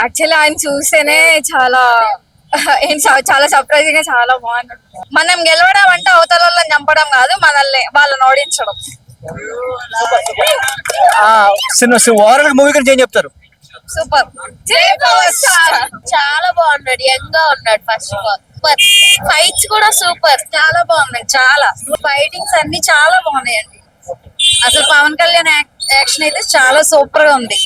Actually ఆయన చూస్తేనే చాలా చాలా సర్ప్రైజింగ్ గా చాలా బాగుంది. మనం గెలవడం అంటే అవతల వాళ్ళని చంపడం కాదు, మనల్ని వాళ్ళని ఓడించడం. ఓవరాల్ మూవీ గురించి ఏం చెప్తారు? సూపర్. చాలా బాగున్నాడు, యంగ్ గా ఉన్నాడు. ఫస్ట్ ఆఫ్ ఆల్ ఫైట్స్ కూడా సూపర్, చాలా బాగున్నాయి. చాలా ఫైటింగ్స్ అన్ని చాలా బాగున్నాయండి. అసలు పవన్ కళ్యాణ్ యాక్షన్ అయితే చాలా సూపర్ గా ఉంది.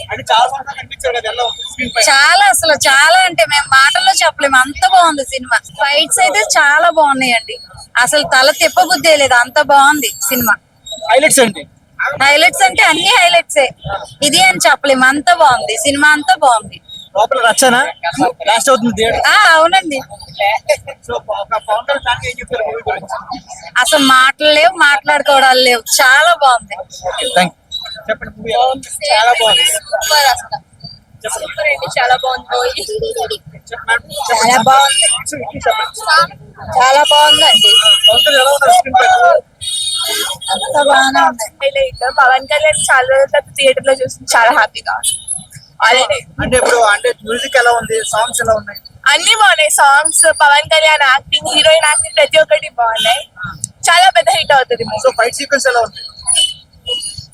చాలా అసలు చాలా అంటే మేము మాటల్లో చెప్పలేము, అంత బాగుంది సినిమా. ఫైట్స్ అయితే చాలా బాగున్నాయండి, అసలు తల తిప్పబుద్దే లేదు, అంత బాగుంది సినిమా. హైలైట్స్ అండి. హైలైట్స్ అంటే అన్ని హైలైట్స్ ఇది అని చెప్పలేము, అంత బాగుంది సినిమా, అంతా బాగుంది. లోపల రచ్చనా లాస్ట్ అవుతుంది. అవునండి, అసలు మాటలు లేవు, మాట్లాడుకోవడాలు లేవు, చాలా బాగుంది. చాలా బాగుంది. సూపర్, అసలు సూపర్ అండి, చాలా బాగుంది. చాలా బాగుంది, చాలా బాగుందండి. అంత బాగానే ఉంది. పవన్ కళ్యాణ్ చాలా రోజుల తర్వాత థియేటర్ లో చూసి చాలా హ్యాపీగా ఉంది. అంటే ఇప్పుడు అంటే మ్యూజిక్ ఎలా ఉంది, సాంగ్స్ ఎలా ఉన్నాయి? అన్ని బాగున్నాయి. Songs, Pawan Kalyan acting, heroine acting, ప్రతి ఒక్కటి బాగున్నాయి. చాలా పెద్ద హిట్ అవుతుంది. సో ఫైట్ సీక్వెన్స్ ఎలా ఉంది?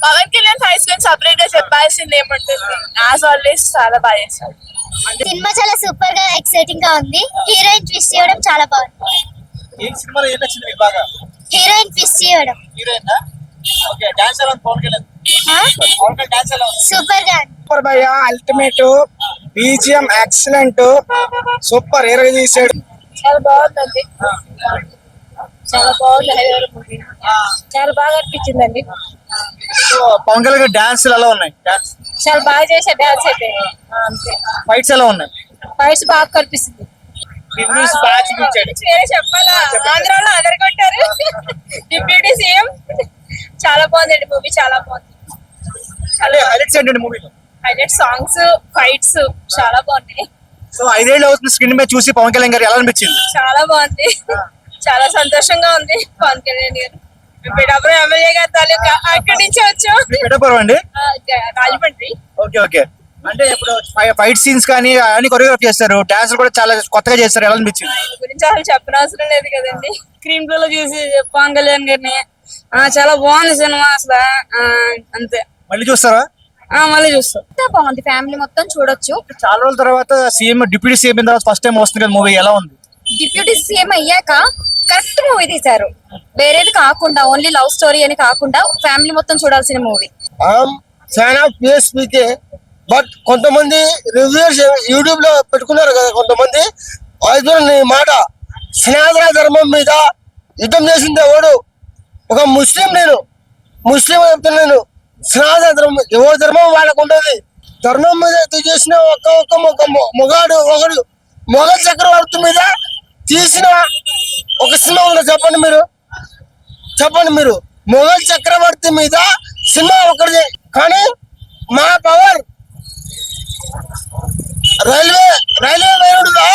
పవన్ కళ్యాణ్ ఫైట్స్ గురించి సపరేట్ గా చెప్పాల్సింది ఏముంటుంది, యాజ్ ఆల్వేస్ చాలా బాగా చేశారు. సినిమా చాలా సూపర్ గా ఎక్సైటింగ్ గా ఉంది. హీరోయిన్ ట్విస్ట్ చేయడం చాలా బాగుంది. ఈ సినిమాలో ఏం నచ్చింది మీకు బాగా? హీరోయిన్ ట్విస్ట్ చేయడం. Heroine okay. డాన్స్ ఎలా ఉంది పవన్ కళ్యాణ్? పవన్ కళ్యాణ్ డాన్స్ ఎలా ఉంది? సూపర్ గా సూపర్ భయ్య, ultimate, BGM excellent, super hero తీసాడు. చాలా బాగుందండి, చాలా బాగుంది. చాలా బాగా అనిపించిందండి. సో పవన్ కళ్యాణ్ డాన్స్ ఎలా ఉన్నాయి? డాన్స్ చాలా బాగా చేసే డాన్స్ అయితే. అంతే. ఫైట్స్ ఎలా ఉన్నాయి? ఫైట్స్ బాగా కనిపిస్తుంది. బాగా చూపించాడు. వేరే చెప్పాలా, ఆంధ్రాలో అదరగొట్టారు డిప్యూటీ సీఎం. చాలా బాగుందండి మూవీ, చాలా బాగుంది. హైలైట్స్ ఏంటండి మూవీలో? హైలైట్ సాంగ్స్, ఫైట్స్ చాలా బాగున్నాయి. సో 5 ఏళ్ళు అవుతుంది స్క్రీన్ మీద చూసి పవన్ కళ్యాణ్ గారు ఎలా అనిపించింది? చాలా బాగుంది, చాలా సంతోషంగా ఉంది. పవన్ కళ్యాణ్ గారు పిఠాపురం ఎమ్మెల్యే గారు తాలూకా, అక్కడి నుంచి వచ్చాం. పెట్టపోరు అండి. రాజమండ్రి. Okay okay. అంటే ఇప్పుడు ఫైట్ సీన్స్ కానీ అన్ని కొరియోగ్రాఫ్ చేస్తారు, డాన్స్ కూడా చాలా కొత్తగా చేస్తారు, ఎలా అనిపించింది? ఆయన గురించి అసలు చెప్పనవసరం లేదు కదండి. స్క్రీన్ ప్లే లో చూసి పవన్ కళ్యాణ్ గారిని చాలా బాగుంది సినిమా అసలు. అంతే. మళ్ళీ చూస్తారా? మళ్ళీ చూస్తాం. బాగుంది, ఫ్యామిలీ మొత్తం చూడొచ్చు. చాలా రోజుల తర్వాత సీఎం, డిప్యూటీ సీఎం అయిన తర్వాత ఫస్ట్ టైం వస్తుంది కదా మూవీ, ఎలా ఉంది? డిప్యూటీ సీఎం అయ్యాక కరెక్ట్ మూవీ తీశారు, వేరేది కాకుండా, ఓన్లీ లవ్ స్టోరీ అని కాకుండా ఫ్యామిలీ మొత్తం చూడాల్సిన movie. Fan of PSPK, but కొంతమంది రివ్యూస్ యూట్యూబ్ లో పెట్టుకున్నారు కదా కొంతమంది. నీ మాట, సనాతన ధర్మం మీద యుద్ధం చేసింది ఎవడు? ఒక ముస్లిం. నేను ముస్లిం చెప్తున్నాను. సనాతన ధర్మం, ఎవరి ధర్మం వాళ్ళకు ఉండదు. ధర్మం మీద చేసిన ఒక మొగాడు ఒకడు మొఘల్ చక్రవర్తి మీద తీసిన ఒక సినిమా ఉందో చెప్పండి మీరు, చెప్పండి మీరు. మొఘల్ చక్రవర్తి మీద సినిమా ఒకటి, కానీ మా పవర్ రైల్వే వేరుడుగా,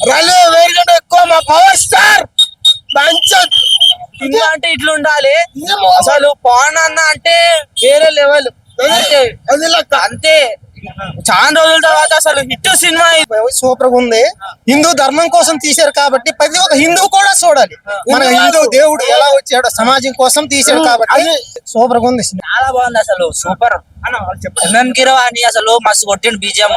రైల్వే వేరు కంటే ఎక్కువ మా పవర్ స్టార్ పంచత్. ఇట్లా అంటే ఇట్లా ఉండాలి అసలు. పవన్ అన్న అంటే వేరే లెవెల్ అంతే. చాలా రోజుల తర్వాత అసలు హిట్ సినిమా సూపర్ గా ఉంది. హిందూ ధర్మం కోసం తీశారు కాబట్టి ప్రతి ఒక్క హిందూ కూడా చూడాలి. మన హిందూ దేవుడు ఎలా వచ్చాడు, సమాజం కోసం తీశారు కాబట్టి సూపర్ గా ఉంది. చాలా బాగుంది అసలు, సూపర్. ఎంఎం కిరవాణి అసలు మస్తు కొట్టిండు, బీజిఎం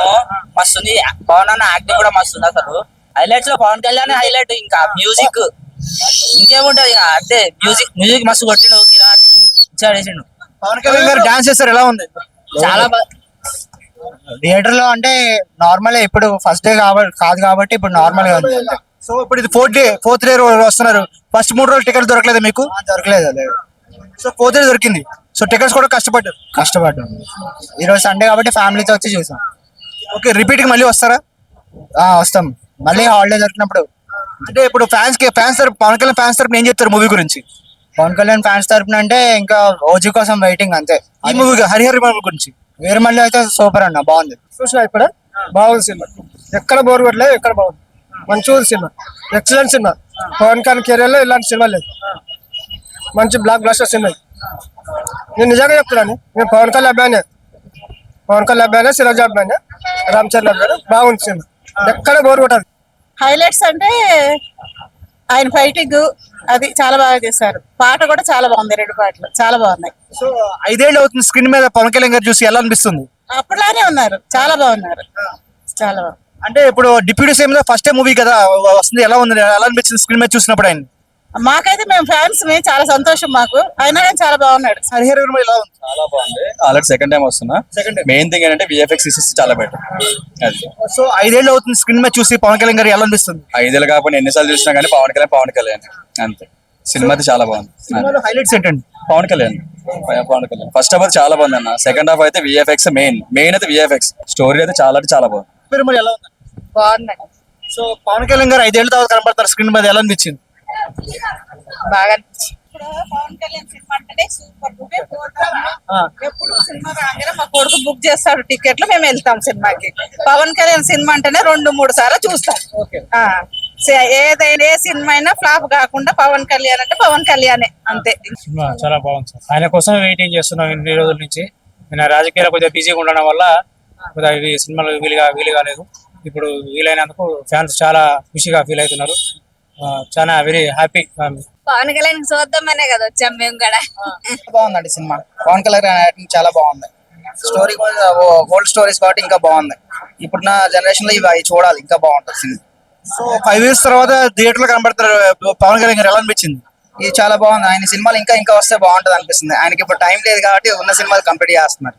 మస్తు ఉంది. పవన్ అన్న యాక్టింగ్ కూడా మస్తు ఉంది. అసలు హైలైట్స్ లో పవన్ కళ్యాణ్ హైలైట్. ఇంకా మ్యూజిక్ ఇంకేముంటది, అంటే మ్యూజిక్ మస్తు కొట్టిండు, కిరవాణి చేసిండు. పవన్ కళ్యాణ్ గారు డాన్స్ చేస్తారు, ఎలా ఉంది? చాలా థియేటర్ లో అంటే నార్మల్, ఇప్పుడు ఫస్ట్ డే కాదు కాబట్టి ఇప్పుడు నార్మల్ గా ఉంది. సో ఇప్పుడు ఇది ఫోర్త్ డే వస్తున్నారు. ఫస్ట్ 3 రోజులు టికెట్ దొరకలేదు మీకు? దొరకలేదు. సో 4th డే దొరికింది. సో టికెట్స్ కూడా కష్టపడ్డాం. ఈ రోజు సండే కాబట్టి ఫ్యామిలీతో వచ్చి చూసాం. ఓకే, రిపీట్ కి మళ్ళీ వస్తారా? వస్తాం మళ్ళీ హాలిడే దొరికినప్పుడు. అంటే ఇప్పుడు పవన్ కళ్యాణ్ ఫ్యాన్స్ తరపున ఏం చెప్తారు మూవీ గురించి? పవన్ కళ్యాణ్ ఫ్యాన్స్ తరపున అంటే ఇంకా ఓజీ కోసం వెయిటింగ్ అంతే. ఈ మూవీ హరిహర మూవీ గురించి వేరే మళ్ళీ అయితే సూపర్ అన్న, బాగుంది. చూసినా ఇప్పుడు బాగుంది సినిమా, ఎక్కడ బోర్ కొట్టలేదు, ఎక్కడ బాగుంది, మంచిగా ఉంది సినిమా, ఎక్సలెంట్ సినిమా. పవన్ కళ్యాణ్ కెరీర్ లో ఇలాంటి సినిమా లేదు, మంచి బ్లాక్ బ్లాస్టర్ సినిమా. నేను నిజంగా చెప్తున్నాను, నేను పవన్ కళ్యాణ్ అబ్బాయినే, సిరాజ్ అబ్బాయినే. రామ్ చరణ్ గారు బాగుంది సినిమా, ఎక్కడ బోర్ కొట్టదు. హైలైట్స్ అంటే ఆయన ఫైటింగ్ అది చాలా బాగా చేశారు. పాట కూడా చాలా బాగుంది, 2 పాటలు చాలా బాగున్నాయి. సో 5 ఏళ్ళు అవుతుంది స్క్రీన్ మీద పవన్ కళ్యాణ్ గారు చూసి ఎలా అనిపిస్తుంది? అప్పట్లానే ఉన్నారు, చాలా బాగున్నారు, చాలా బాగుంది. అంటే ఇప్పుడు deputy CM first time movie కదా వస్తుంది, ఎలా ఉంది, ఎలా అనిపించింది స్క్రీన్ మీద చూసినప్పుడు ఆయన? మాకైతే మేము ఫ్యాన్స్ చాలా సంతోషం మాకు, అయినా కానీ చాలా బాగున్నాడు. హరిహర వీరమల్లు ఎలా ఉంది? చాలా బాగుంది. ఆల్రెడీ సెకండ్ టైం వస్తున్నా. మెయిన్ థింగ్ ఏంటంటే విఎఫ్ఎక్స్ చాలా బెటర్. అది సో 5 ఏళ్ళు అవుతుంది స్క్రీన్ మీద చూసి పవన్ కళ్యాణ్ గారు ఎలా అనిపిస్తుంది? 5 ఏళ్ళు కాకుండా ఎన్నిసార్లు చూసినా కానీ పవన్ కళ్యాణ్ అంతే. సినిమా అయితే చాలా బాగుంది. సినిమాలో హైలైట్స్ ఏంటండి? పవన్ కళ్యాణ్ ఫస్ట్ హాఫ్ అయితే చాలా బాగుంది అన్న. సెకండ్ హాఫ్ అయితే విఎఫ్ఎక్స్ మెయిన్ అయితే విఎఫ్ఎక్స్. స్టోరీ అయితే చాలా చాలా బాగుంది. మరి ఎలా ఉంది? బాగుందండి, సో పవన్ కళ్యాణ్ గారు 5 ఏళ్ళ తర్వాత కనబడతారు స్క్రీన్ మీద, ఎలా అనిపించింది? బాగా పవన్ కళ్యాణ్ సినిమా అంటేనే సూపర్. ఎప్పుడు సినిమా రాగానే మా కొడుకు బుక్ చేస్తాడు టికెట్లు, మేము వెళ్తాం సినిమాకి. పవన్ కళ్యాణ్ సినిమా అంటేనే 2-3 సార్లు చూస్తాం. ఆ, ఏదైనా ఏ సినిమా అయినా ఫ్లాప్ కాకుండా పవన్ కళ్యాణ్ అంటే పవన్ కళ్యాణే అంతే. సినిమా చాలా బాగుంది సార్. ఆయన కోసం వెయిటింగ్ చేస్తున్నాం ఇన్ని రోజుల నుంచి. నేను రాజకీయాలు కొద్దిగా బిజీగా ఉండడం వల్ల కొద్దిగా ఇవి సినిమాలు వీలు కాలేదు. ఇప్పుడు వీలైనందుకు ఫ్యాన్స్ చాలా ఖుషిగా ఫీల్ అవుతున్నారు. చాలా వెరీ హ్యాపీ. పవన్ కళ్యాణ్ చూద్దామనే కదా వచ్చాం మేము కూడా. బాగుందండి సినిమా. పవన్ కళ్యాణ్ యాక్టింగ్ చాలా బాగుంది. స్టోరీ కూడా ఓల్డ్ స్టోరీస్ కాబట్టి ఇంకా బాగుంది. ఇప్పుడున్న జనరేషన్ లో ఇవి చూడాలి, ఇంకా బాగుంటుంది సినిమా. సో 5 ఇయర్స్ తర్వాత థియేటర్ లో కనబడతారు పవన్ కళ్యాణ్ గారు, ఎలా అనిపించింది? ఇది చాలా బాగుంది. ఆయన సినిమాలు ఇంకా వస్తే బాగుంటది అనిపిస్తుంది. ఆయనకి ఇప్పుడు టైం లేదు కాబట్టి ఉన్న సినిమాలు కంప్లీట్ చేస్తున్నారు.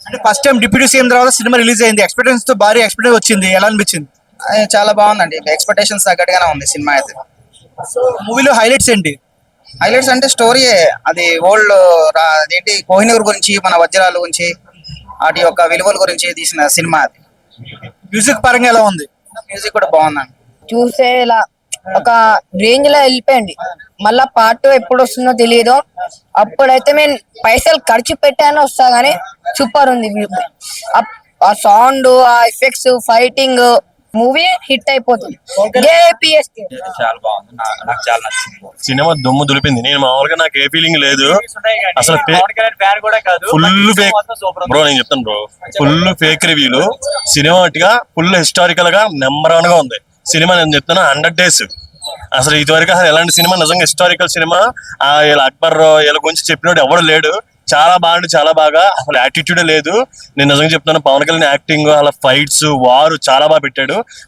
అంటే ఫస్ట్ టైం డిప్యూటీ సీఎం తర్వాత సినిమా రిలీజ్ అయింది, ఎక్స్పెక్టేషన్స్ తో భారీ ఎక్స్పెక్టేషన్ వచ్చింది, ఎలా అనిపించింది? అది చాలా బాగుందండి. ఎక్స్పెక్టేషన్స్ తగ్గట్టుగానే ఉంది సినిమా అయితే. సో మూవీలో హైలైట్స్ ఏంటి? హైలైట్స్ అంటే స్టోరీ అది ఓల్డ్ అదేంటి కోహినూర్ గురించి, మన వజ్రాల గురించి, వాటి యొక్క విలువల గురించి తీసిన సినిమా అది. మ్యూజిక్ పరంగా ఎలా ఉంది? మ్యూజిక్ కూడా బాగుందండి. చూసే ఇలా ఒక రేంజ్ లో వెళ్ళిపోయింది. మళ్ళా పార్ట్ ఎప్పుడు వస్తుందో తెలియదు. అప్పుడైతే నేను పైసలు ఖర్చు పెట్టాను వస్తా గానీ సూపర్ ఉంది. ఆ సౌండ్, ఆ ఎఫెక్ట్స్, ఫైటింగ్, మూవీ హిట్ అయిపోతుంది. చాలా బాగుంది. నాకు చాలా నచ్చింది. సినిమా దుమ్ము దులిపింది. నేను మామూలుగా నాకు ఏ ఫీలింగ్ లేదు అసలు. ఫుల్ ఫేక్ బ్రో, నేను చెప్తాను బ్రో, ఫుల్ ఫేక్ రివ్యూలు. సినిమాటిగా ఫుల్ హిస్టారికల్ గా నెంబర్ 1 గా ఉంది సినిమా. నేను చెప్తాను 100 days. అసలు ఇదివరకు అసలు ఎలాంటి సినిమా, నిజంగా హిస్టారికల్ సినిమా, వీళ్ళ అక్బర్ వీళ్ళ గురించి చెప్పినట్టు ఎవడు లేడు. చాలా బాగుంది, చాలా బాగా. అసలు యాటిట్యూడే లేదు. నేను నిజంగా చెప్తాను, పవన్ కళ్యాణ్ యాక్టింగ్, అలా ఫైట్స్, వారు చాలా బాగా పెట్టాడు.